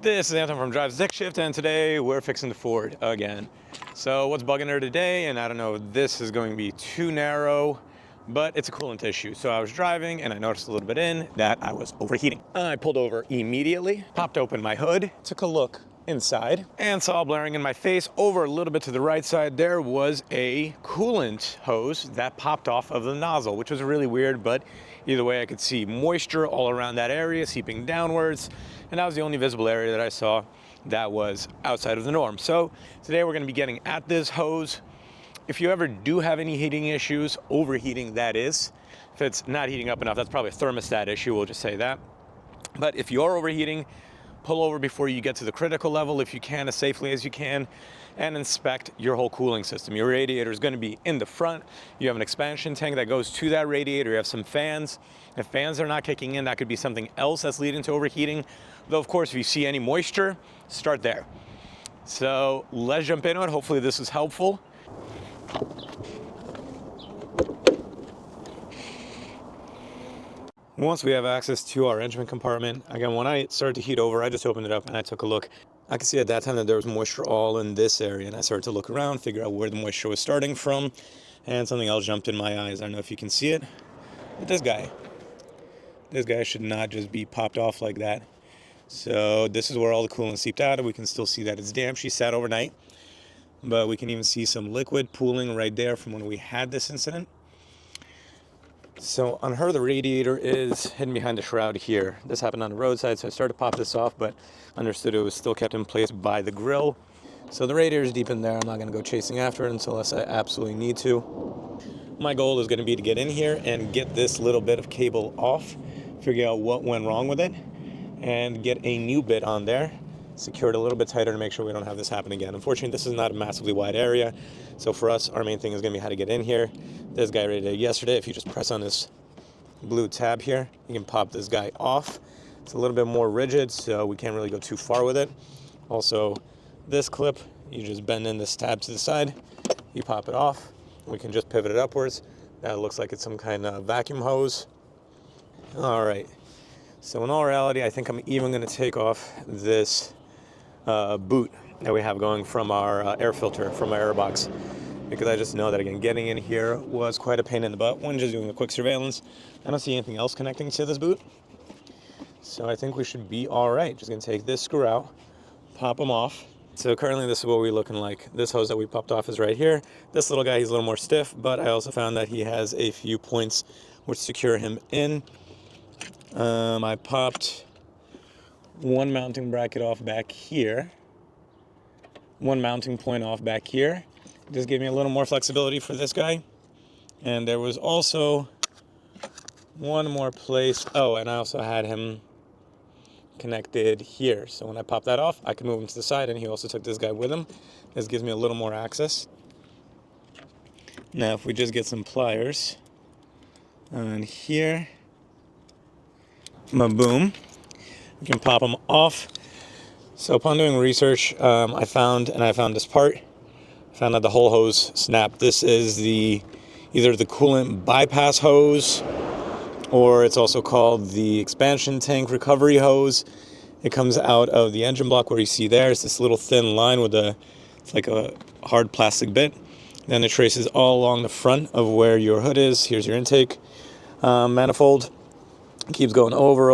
This is Anton from Drive Stick Shift, and today we're fixing the Ford again. So what's bugging her today, and I don't know, this is going to be too narrow, but it's a coolant issue. So I was driving and I noticed a little bit in that I was overheating. I pulled over immediately, popped open my hood, took a look inside, and saw blaring in my face over a little bit to the right side, there was a coolant hose that popped off of the nozzle, which was really weird, but either way I could see moisture all around that area seeping downwards, and that was the only visible area that I saw that was outside of the norm. So today we're going to be getting at this hose. If you ever do have any heating issues, overheating that is, if it's not heating up enough, that's probably a thermostat issue, we'll just say that. But if you are overheating, pull over before you get to the critical level if you can, as safely as you can, and inspect your whole cooling system. Your radiator is going to be in the front. You have an expansion tank that goes to that radiator. You have some fans. If fans are not kicking in, that could be something else that's leading to overheating. Though, of course, if you see any moisture, start there. So let's jump into it. Hopefully this is helpful. Once we have access to our engine compartment, again, when I started to heat over, I just opened it up and I took a look. I could see at that time that there was moisture all in this area, and I started to look around, figure out where the moisture was starting from, and something else jumped in my eyes. I don't know if you can see it, but this guy should not just be popped off like that. So this is where all the coolant seeped out, and we can still see that it's damp. She sat overnight, but we can even see some liquid pooling right there from when we had this incident. So on her, the radiator is hidden behind the shroud here. This happened on the roadside, so I started to pop this off, but understood it was still kept in place by the grill. So the radiator is deep in there. I'm not going to go chasing after it unless I absolutely need to. My goal is going to be to get in here and get this little bit of cable off, figure out what went wrong with it, and get a new bit on there, secure it a little bit tighter to make sure we don't have this happen again. Unfortunately, this is not a massively wide area, so for us, our main thing is going to be how to get in here. This guy right there yesterday, if you just press on this blue tab here, you can pop this guy off. It's a little bit more rigid, so we can't really go too far with it. Also, this clip, you just bend in this tab to the side, you pop it off. We can just pivot it upwards. That looks like it's some kind of vacuum hose. All right, so in all reality, I think I'm even going to take off this boot that we have going from our air filter, from our air box, because I just know that, again, getting in here was quite a pain in the butt when just doing a quick surveillance. I don't see anything else connecting to this boot, so I think we should be all right. Just gonna take this screw out, pop them off. So currently this is what we're looking like. This hose that we popped off is right here. This little guy, he's a little more stiff, but I also found that he has a few points which secure him in. I popped one mounting bracket off back here, one mounting point off back here. Just gave me a little more flexibility for this guy. And there was also one more place. Oh, and I also had him connected here. So when I pop that off, I can move him to the side, and he also took this guy with him. This gives me a little more access. Now, if we just get some pliers on here, boom, we can pop them off. So upon doing research, I found this part. I found that the whole hose snapped. This is either the coolant bypass hose, or it's also called the expansion tank recovery hose. It comes out of the engine block where you see there. It's this little thin line with it's like a hard plastic bit. Then it traces all along the front of where your hood is. Here's your intake manifold. It keeps going over.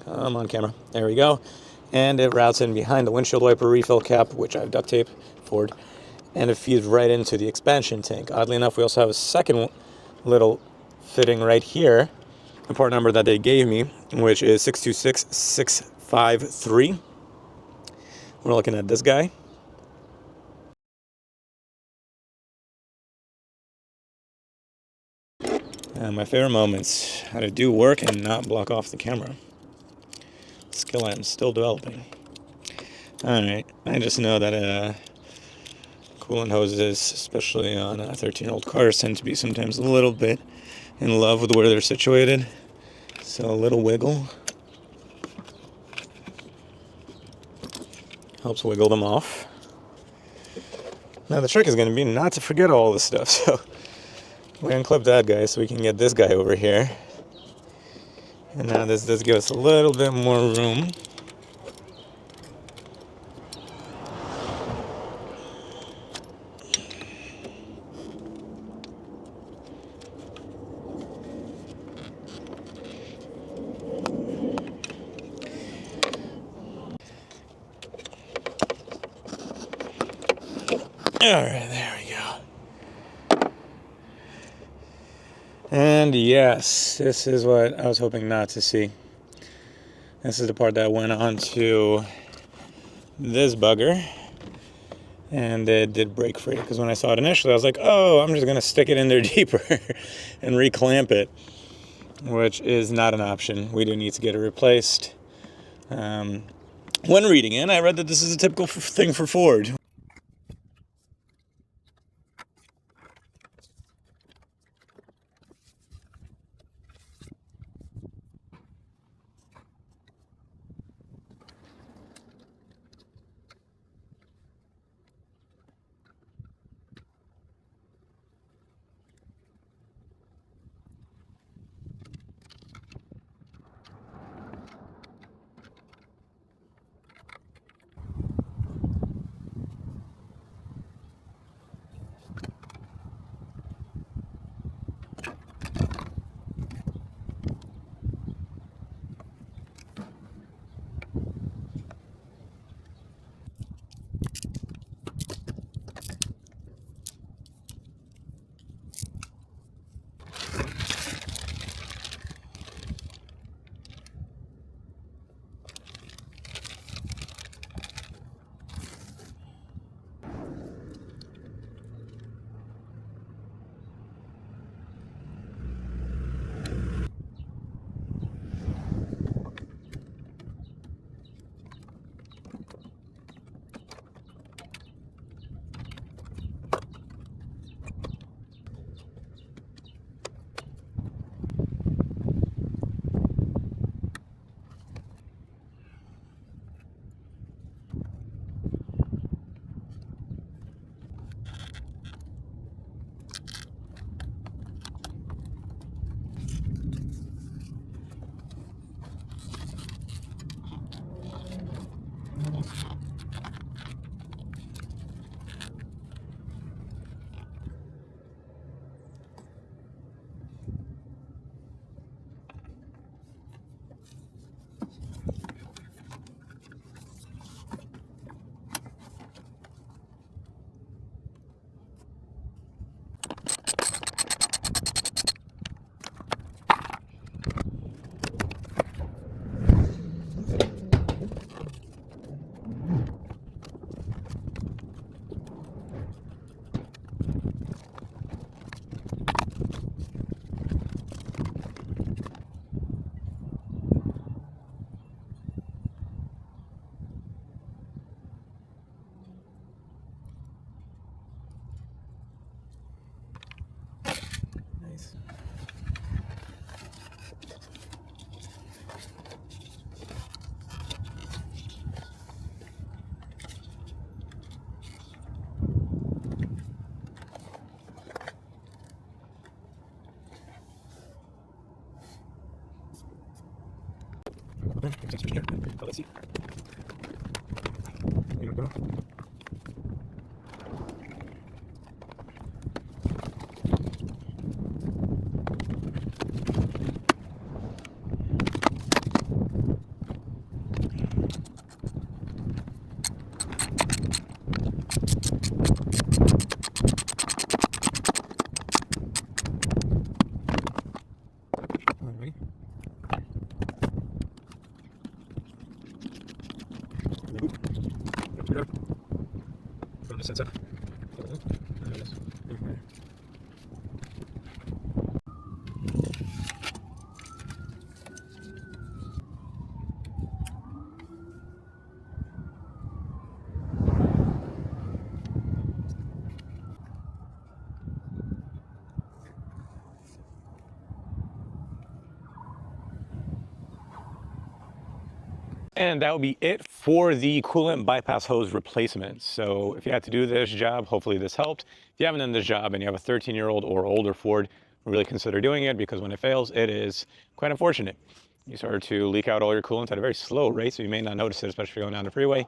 I'm on camera. There we go. And it routes in behind the windshield wiper refill cap, which I've duct taped forward, and it feeds right into the expansion tank. Oddly enough, we also have a second little fitting right here, the part number that they gave me, which is 626653. We're looking at this guy. And my favorite moments, how to do work and not block off the camera. Skill I'm still developing. Alright, I just know that coolant hoses, especially on 13-year-old cars, tend to be sometimes a little bit in love with where they're situated. So a little wiggle helps wiggle them off. Now the trick is going to be not to forget all this stuff. So we're going to clip that guy so we can get this guy over here. And now this does give us a little bit more room All right, there we go. And yes, this is what I was hoping not to see. This is the part that went on to this bugger, and it did break free, because when I saw it initially, I was like, oh, I'm just going to stick it in there deeper and reclamp it, which is not an option. We do need to get it replaced. When reading it, I read that this is a typical thing for Ford. Nice. Let's see. Here we go. Ready? From the sensor. And that would be it for the coolant bypass hose replacement. So if you had to do this job, hopefully this helped. If you haven't done this job and you have a 13-year-old or older Ford, really consider doing it, because when it fails, it is quite unfortunate. You start to leak out all your coolant at a very slow rate, so you may not notice it, especially if you're going down the freeway.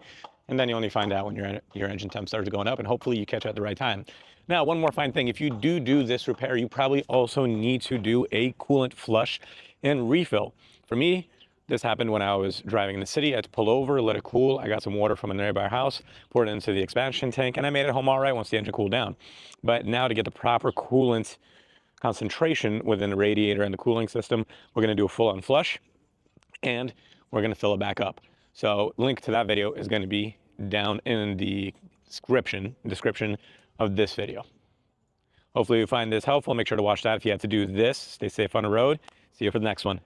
And then you only find out when your engine temp starts going up, and hopefully you catch it at the right time. Now, one more fine thing, if you do this repair, you probably also need to do a coolant flush and refill. For me, This happened when I was driving in the city. I had to pull over, let it cool. I got some water from a nearby house, poured it into the expansion tank, and I made it home all right once the engine cooled down. But now to get the proper coolant concentration within the radiator and the cooling system, we're gonna do a full-on flush, and we're gonna fill it back up. So link to that video is gonna be down in the description of this video. Hopefully you find this helpful. Make sure to watch that if you have to do this. Stay safe on the road. See you for the next one.